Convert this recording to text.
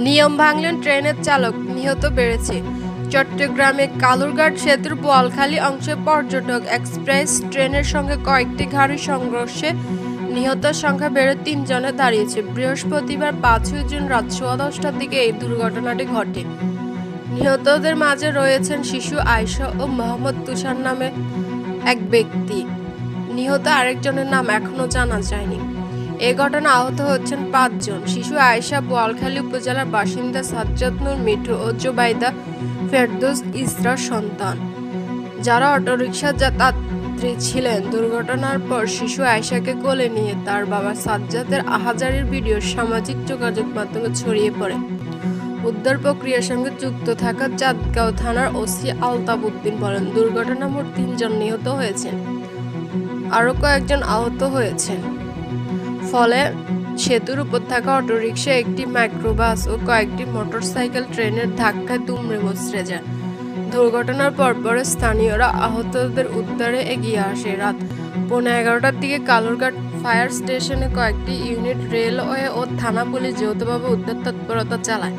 নিয়ম ভাঙলেন ট্রেনের চালক, নিহত বেড়েছে। চট্টগ্রামে কালুরঘাট সেতুর বোয়ালখালী অংশে পর্যটক এক্সপ্রেস ট্রেনের সঙ্গে কয়েকটি গাড়ির সংঘর্ষে নিহতের সংখ্যা বেড়ে ৩ জনে দাঁড়িয়েছে। বৃহস্পতিবার ৫ই জুন রাত 10:15টার দিকে এই দুর্ঘটনাটি ঘটে। নিহতদের মাঝে রয়েছেন শিশু আয়েশা ও মোহাম্মদ তুষার নামে এক ব্যক্তি। নিহত আরেকজনের নাম এখনো জানা যায়নি। এ ঘটনায় আহত হচ্ছেন ৫ জন। শিশু আয়েশা বোয়ালখালী উপজেলার বাসিন্দা সাজ্জাদ নূর মিঠু ও জুবাইদা ফেরদৌস ইসরার সন্তান, যারা অটোরিকশা যাত্রী ছিলেন। দুর্ঘটনার পর শিশু আয়েশাকে কোলে নিয়ে তার বাবা সাজ্জাদের আহাজারির ভিডিও সামাজিক যোগাযোগ মাধ্যমে ছড়িয়ে পড়ে। উদ্ধার প্রক্রিয়ার সঙ্গে যুক্ত থাকা চাঁদগাঁও থানার ওসি আলতাফ উদ্দিন বলেন, দুর্ঘটনায় মোট ৩ জন নিহত হয়েছেন, আরও কয়েকজন আহত হয়েছেন। ফলে সেতুর উপর থাকা অটোরিকশা, একটি মাইক্রোবাস ও কয়েকটি মোটরসাইকেল ট্রেনের ধাক্কায় দুমড়ে মুচড়ে যায়। দুর্ঘটনার পরপর স্থানীয়রা আহতদের উদ্ধারে এগিয়ে আসে। রাত 11:15টার দিকে কালুরঘাট ফায়ার স্টেশনে কয়েকটি ইউনিট, রেলওয়ে ও থানা পুলিশ যৌথভাবে উদ্ধার তৎপরতা চালায়।